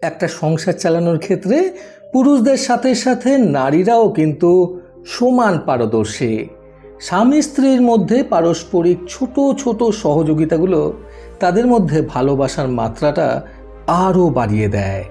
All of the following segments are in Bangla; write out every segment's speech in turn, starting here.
একটা সংসার চালানোর ক্ষেত্রে পুরুষদের সাথে সাথে নারীরাও কিন্তু সমান পারদর্শী। স্বামী স্ত্রীর মধ্যে পারস্পরিক ছোট ছোট সহযোগিতাগুলো তাদের মধ্যে ভালোবাসার মাত্রাটা আরও বাড়িয়ে দেয়।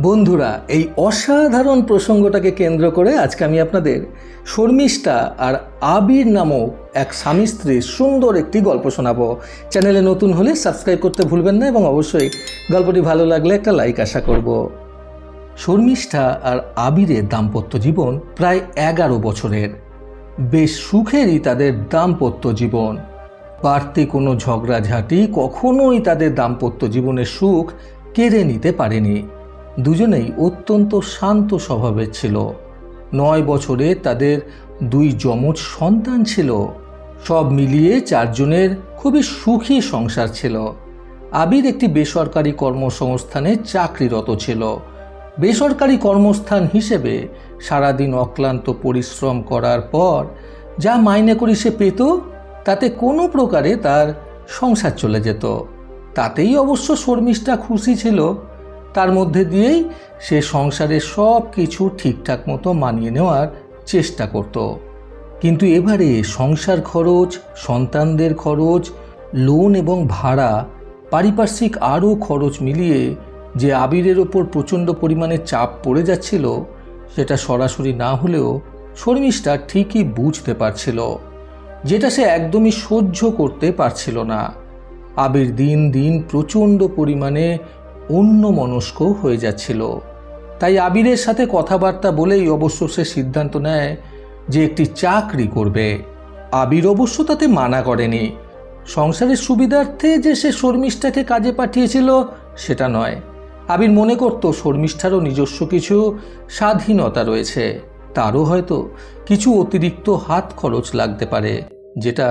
বন্ধুরা, এই অসাধারণ প্রসঙ্গটাকে কেন্দ্র করে আজকে আমি আপনাদের শর্মিষ্ঠা আর আবির নামক এক স্বামী স্ত্রীর সুন্দর একটি গল্প শোনাবো। চ্যানেলে নতুন হলে সাবস্ক্রাইব করতে ভুলবেন না এবং অবশ্যই গল্পটি ভালো লাগলে একটা লাইক আশা করব। শর্মিষ্ঠা আর আবিরের দাম্পত্য জীবন প্রায় 11 বছরের। বেশ সুখেরই তাদের দাম্পত্য জীবন। বাড়তি কোনো ঝগড়াঝাঁটি কখনোই তাদের দাম্পত্য জীবনের সুখ কেড়ে নিতে পারেনি। দুজনেই অত্যন্ত শান্ত স্বভাবের ছিল। 9 বছরে তাদের 2 যমজ সন্তান ছিল। সব মিলিয়ে 4 জনের খুবই সুখী সংসার ছিল। আবির একটি বেসরকারি কর্মসংস্থানে চাকরিরত ছিল। বেসরকারি কর্মস্থান হিসেবে সারাদিন অক্লান্ত পরিশ্রম করার পর যা মাইনে করি সে পেত, তাতে কোনো প্রকারে তার সংসার চলে যেত। তাতেই অবশ্য শর্মিষ্ঠা খুশি ছিল। তার মধ্যে দিয়েই সে সংসারের সব কিছু ঠিকঠাক মতো মানিয়ে নেওয়ার চেষ্টা করত। কিন্তু এবারে সংসার খরচ, সন্তানদের খরচ, লোন এবং ভাড়া, পারিপার্শ্বিক আরও খরচ মিলিয়ে যে আবিরের ওপর প্রচণ্ড পরিমাণে চাপ পড়ে যাচ্ছিল, সেটা সরাসরি না হলেও শর্মিষ্ঠা ঠিকই বুঝতে পারছিল, যেটা সে একদমই সহ্য করতে পারছিল না। আবির দিন দিন প্রচণ্ড পরিমাণে অন্যমনস্ক হয়ে যাচ্ছিল। তাই আবিরের সাথে কথাবার্তা বলেই অবশ্য সে সিদ্ধান্ত নেয় যে একটি চাকরি করবে। আবির অবশ্য তাতে মানা করেনি। সংসারের সুবিধার্থে যে সে শর্মিষ্ঠাকে কাজে পাঠিয়েছিল সেটা নয়। আবির মনে করত শর্মিষ্ঠারও নিজস্ব কিছু স্বাধীনতা রয়েছে, তারও হয়তো কিছু অতিরিক্ত হাত খরচ লাগতে পারে, যেটা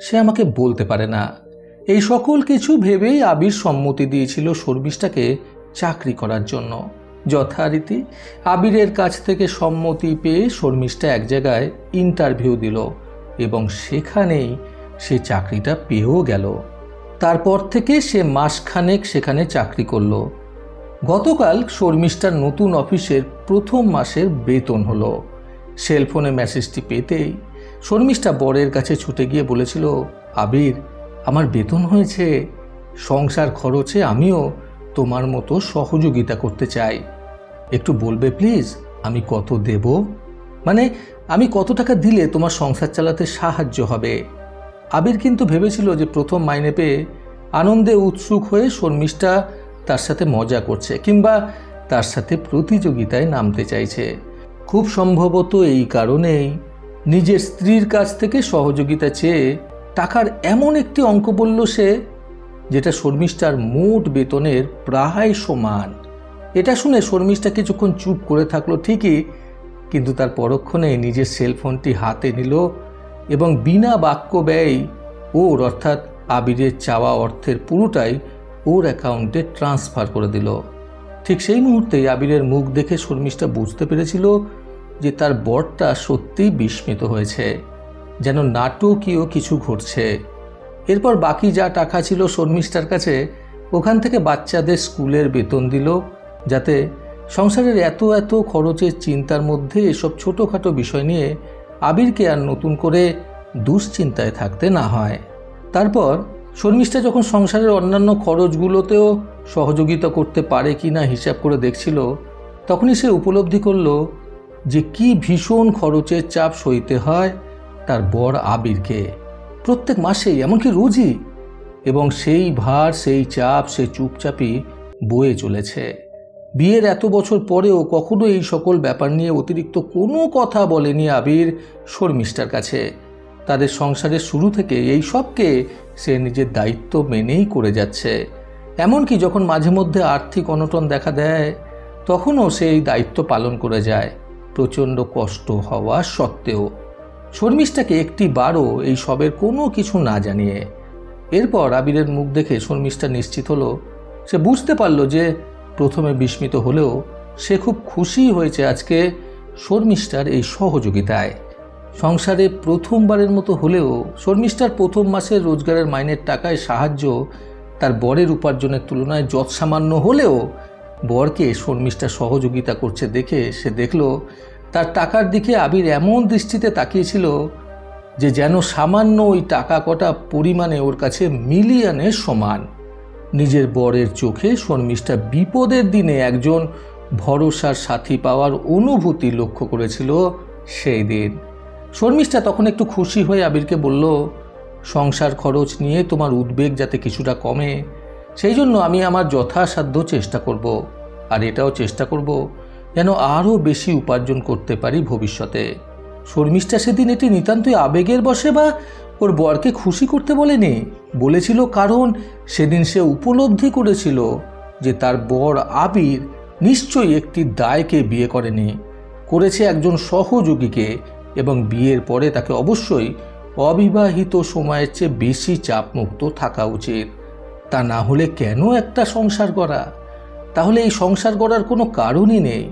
সে আমাকে বলতে পারে না। এই সকল কিছু ভেবেই আবির সম্মতি দিয়েছিল শর্মিষ্ঠাকে চাকরি করার জন্য। যথারীতি আবিরের কাছ থেকে সম্মতি পেয়ে শর্মিষ্ঠা এক জায়গায় ইন্টারভিউ দিল এবং সেখানেই সে চাকরিটা পেয়েও গেল। তারপর থেকে সে মাসখানেক সেখানে চাকরি করল। গতকাল শর্মিষ্ঠার নতুন অফিসের প্রথম মাসের বেতন হলো। সেলফোনে মেসেজটি পেতেই শর্মিষ্ঠা বরের কাছে ছুটে গিয়ে বলেছিল, আবির, আমার বেতন হয়েছে। সংসার খরচে আমিও তোমার মতো সহযোগিতা করতে চাই। একটু বলবে প্লিজ আমি কত দেব? মানে আমি কত টাকা দিলে তোমার সংসার চালাতে সাহায্য হবে? আবির কিন্তু ভেবেছিল যে প্রথম মাইনে পেয়ে আনন্দে উৎসুক হয়ে শর্মিষ্ঠা তার সাথে মজা করছে কিংবা তার সাথে প্রতিযোগিতায় নামতে চাইছে। খুব সম্ভবত এই কারণেই নিজের স্ত্রীর কাছ থেকে সহযোগিতা চেয়ে টাকার এমন একটি অঙ্ক বলল সে, যেটা শর্মিষ্ঠার মোট বেতনের প্রায় সমান। এটা শুনে শর্মিষ্ঠা কিছুক্ষণ চুপ করে থাকলো ঠিকই, কিন্তু তার পরক্ষণে নিজের সেলফোনটি হাতে নিল এবং বিনা বাক্য ব্যয় ওর অর্থাৎ আবিরের চাওয়া অর্থের পুরোটাই ওর অ্যাকাউন্টে ট্রান্সফার করে দিল। ঠিক সেই মুহূর্তেই আবিরের মুখ দেখে শর্মিষ্ঠা বুঝতে পেরেছিল যে তার বরটা সত্যিই বিস্মিত হয়েছে, যেন নাটকীয় কিছু ঘটছে। এরপর বাকি যা টাকা ছিল শর্মিষ্ঠার কাছে, ওখান থেকে বাচ্চাদের স্কুলের বেতন দিল, যাতে সংসারের এত এত খরচের চিন্তার মধ্যে এসব ছোটোখাটো বিষয় নিয়ে আবিরকে আর নতুন করে দুশ্চিন্তায় থাকতে না হয়। তারপর শর্মিষ্ঠা যখন সংসারের অন্যান্য খরচগুলোতেও সহযোগিতা করতে পারে কি না হিসাব করে দেখছিল, তখনই সে উপলব্ধি করল যে কি ভীষণ খরচের চাপ সইতে হয় তার বর আবিরকে, প্রত্যেক মাসেই, এমনকি রোজই। এবং সেই ভার, সেই চাপ সে চুপচাপই বয়ে চলেছে। বিয়ের এত বছর পরেও কখনো এই সকল ব্যাপার নিয়ে অতিরিক্ত কোনো কথা বলেনি আবির শর্মিষ্ঠার কাছে। তাদের সংসারের শুরু থেকে এই সবকে সে নিজের দায়িত্ব মেনেই করে যাচ্ছে। এমনকি যখন মাঝে মধ্যে আর্থিক অনটন দেখা দেয়, তখনও সে এই দায়িত্ব পালন করে যায়, প্রচণ্ড কষ্ট হওয়া সত্ত্বেও। শর্মিষ্ঠাকে একটি বারও এই সবের কোনো কিছু না জানিয়ে। এরপর আবিরের মুখ দেখে শর্মিষ্ঠা নিশ্চিত হলো, সে বুঝতে পারল যে প্রথমে বিস্মিত হলেও সে খুব খুশি হয়েছে আজকে শর্মিষ্ঠার এই সহযোগিতায়। সংসারে প্রথমবারের মতো হলেও শর্মিষ্ঠার প্রথম মাসের রোজগারের মাইনের টাকায় সাহায্য তার বরের উপার্জনের তুলনায় যৎসামান্য হলেও বরকে শর্মিষ্ঠা সহযোগিতা করছে দেখে সে দেখল তার টাকার দিকে আবির এমন দৃষ্টিতে তাকিয়েছিল যে যেন সামান্য ওই টাকা কটা পরিমাণে ওর কাছে মিলিয়নের সমান। নিজের বরের চোখে শর্মিষ্ঠা বিপদের দিনে একজন ভরসার সাথী পাওয়ার অনুভূতি লক্ষ্য করেছিল সেই দিন। শর্মিষ্ঠা তখন একটু খুশি হয়ে আবিরকে বলল, সংসার খরচ নিয়ে তোমার উদ্বেগ যাতে কিছুটা কমে সেই জন্য আমি আমার যথাসাধ্য চেষ্টা করব, আর এটাও চেষ্টা করব যেন আরও বেশি উপার্জন করতে পারি ভবিষ্যতে। শর্মিষ্ঠা সেদিন এটি নিতান্তই আবেগের বশে বা ওর বরকে খুশি করতে বলেনি, বলেছিল কারণ সেদিন সে উপলব্ধি করেছিল যে তার বর আবির নিশ্চয়ই একটি দায়কে বিয়ে করেনি, করেছে একজন সহযোগীকে, এবং বিয়ের পরে তাকে অবশ্যই অবিবাহিত সময়ের চেয়ে বেশি চাপমুক্ত থাকা উচিত। তা না হলে কেন একটা সংসার করা? তাহলে এই সংসার করার কোনো কারণই নেই।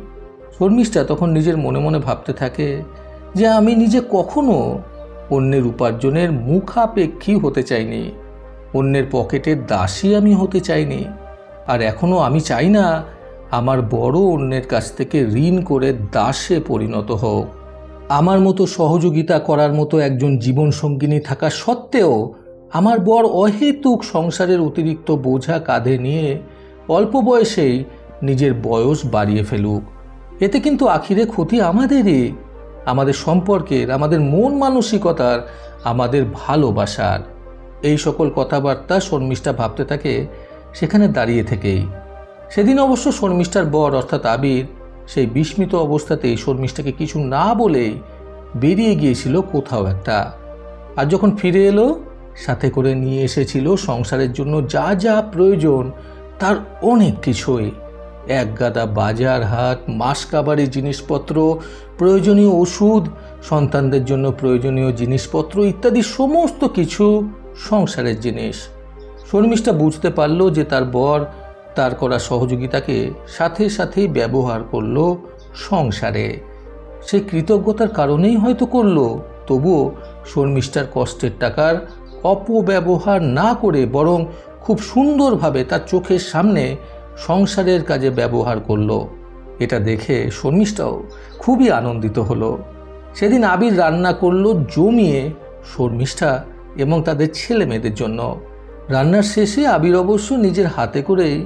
শর্মিষ্ঠা তখন নিজের মনে মনে ভাবতে থাকে যে আমি নিজে কখনো অন্যের উপার্জনের মুখাপেক্ষী হতে চাইনি, অন্যের পকেটের দাসী আমি হতে চাইনি, আর এখনও আমি চাই না আমার বড় অন্যের কাছ থেকে ঋণ করে দাসে পরিণত হোক। আমার মতো সহযোগিতা করার মতো একজন জীবনসঙ্গিনী থাকা সত্ত্বেও আমার বর অহেতুক সংসারের অতিরিক্ত বোঝা কাঁধে নিয়ে অল্প বয়সেই নিজের বয়স বাড়িয়ে ফেলুক। এতে কিন্তু আখিরে ক্ষতি আমাদেরই, আমাদের সম্পর্কের, আমাদের মন মানসিকতার, আমাদের ভালোবাসার। এই সকল কথাবার্তা শর্মিষ্ঠা ভাবতে থাকে সেখানে দাঁড়িয়ে থেকেই। সেদিন অবশ্য শর্মিষ্ঠার বর অর্থাৎ আবির সেই বিস্মিত অবস্থাতেই শর্মিষ্ঠাকে কিছু না বলেই বেরিয়ে গিয়েছিল কোথাও একটা। আর যখন ফিরে এলো সাথে করে নিয়ে এসেছিল সংসারের জন্য যা যা প্রয়োজন তার অনেক কিছুই, এক গাদা বাজার হাট, মাস কাবারি জিনিসপত্র, প্রয়োজনীয় ওষুধ, সন্তানদের জন্য প্রয়োজনীয় জিনিসপত্র ইত্যাদি সমস্ত কিছু সংসারের জিনিস। শর্মিষ্ঠা বুঝতে পারল যে তার বর তার করা সহযোগিতাকে সাথে সাথেই ব্যবহার করলো সংসারে। সে কৃতজ্ঞতার কারণেই হয়তো করলো, তবুও শর্মিষ্ঠার কষ্টের টাকার অপব্যবহার না করে বরং খুব সুন্দরভাবে তার চোখের সামনে সংসারের কাজে ব্যবহার করলো। এটা দেখে শর্মিষ্ঠাও খুবই আনন্দিত হলো। সেদিন আবির রান্না করলো জমিয়ে শর্মিষ্ঠা এবং তাদের ছেলে মেয়েদের জন্য। রান্নার শেষে আবির অবশ্য নিজের হাতে করেই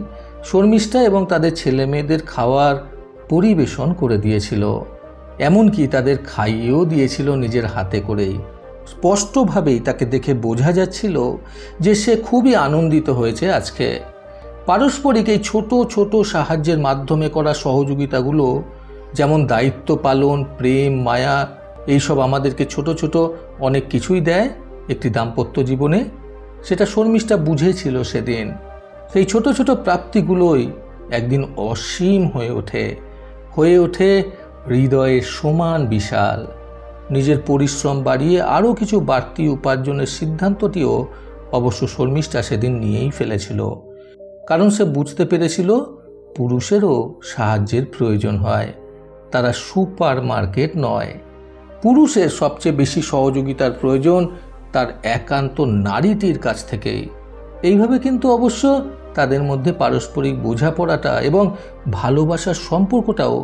শর্মিষ্ঠা এবং তাদের ছেলে মেয়েদের খাওয়ার পরিবেশন করে দিয়েছিল, এমনকি তাদের খাইয়েও দিয়েছিল নিজের হাতে করেই। স্পষ্টভাবেই তাকে দেখে বোঝা যাচ্ছিল যে সে খুবই আনন্দিত হয়েছে আজকে। পারস্পরিক এই ছোট ছোট সাহায্যের মাধ্যমে করা সহযোগিতাগুলো যেমন দায়িত্ব পালন, প্রেম, মায়া, এইসব আমাদেরকে ছোট ছোট অনেক কিছুই দেয় একটি দাম্পত্য জীবনে, সেটা শর্মিষ্ঠা বুঝেছিল সেদিন। সেই ছোট ছোট প্রাপ্তিগুলোই একদিন অসীম হয়ে ওঠে হৃদয়ের সমান বিশাল। নিজের পরিশ্রম বাড়িয়ে আরও কিছু বাড়তি উপার্জনের সিদ্ধান্তটিও অবশ্য শর্মিষ্ঠা সেদিন নিয়েই ফেলেছিল, কারণ সে বুঝতে পেরেছিল পুরুষেরও সাহায্যের প্রয়োজন হয়, তারা সুপার মার্কেট নয়। পুরুষের সবচেয়ে বেশি সহযোগিতার প্রয়োজন তার একান্ত নারীটির কাছ থেকেই। এইভাবে কিন্তু অবশ্য তাদের মধ্যে পারস্পরিক বোঝাপড়াটা এবং ভালোবাসার সম্পর্কটাও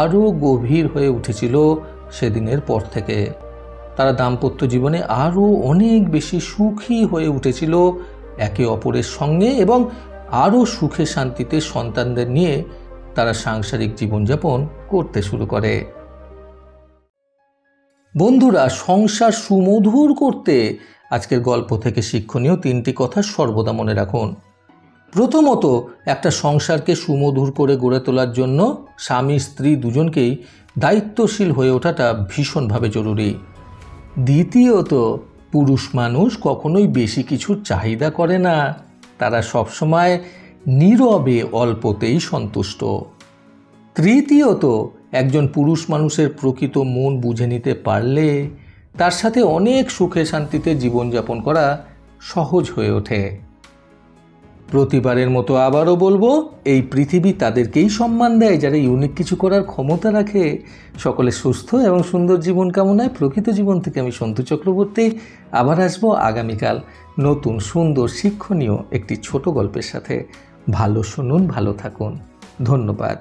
আরও গভীর হয়ে উঠেছিল সেদিনের পর থেকে। তারা দাম্পত্য জীবনে আরও অনেক বেশি সুখী হয়ে উঠেছিল একে অপরের সঙ্গে, এবং আরও সুখে শান্তিতে সন্তানদের নিয়ে তারা সাংসারিক জীবনযাপন করতে শুরু করে। বন্ধুরা, সংসার সুমধুর করতে আজকের গল্প থেকে শিক্ষণীয় 3টি কথা সর্বদা মনে রাখুন। প্রথমত, একটা সংসারকে সুমধুর করে গড়ে তোলার জন্য স্বামী স্ত্রী দুজনকেই দায়িত্বশীল হয়ে ওঠাটা ভীষণভাবে জরুরি। দ্বিতীয়ত, পুরুষ মানুষ কখনোই বেশি কিছুর চাহিদা করে না, তারা সবসময় নীরবে অল্পতেই সন্তুষ্ট। তৃতীয়ত, একজন পুরুষ মানুষের প্রকৃত মন বুঝে নিতে পারলে তার সাথে অনেক সুখে শান্তিতে জীবনযাপন করা সহজ হয়ে ওঠে। প্রতিবারের মতো আবারও বলবো, এই পৃথিবী তাদেরকেই সম্মান দেয় যারা ইউনিক কিছু করার ক্ষমতা রাখে। সকলে সুস্থ এবং সুন্দর জীবন কামনায় প্রকৃত জীবন থেকে আমি সন্তু চক্রবর্তী আবার আসবো আগামীকাল নতুন সুন্দর শিক্ষণীয় একটি ছোট গল্পের সাথে। ভালো শুনুন, ভালো থাকুন। ধন্যবাদ।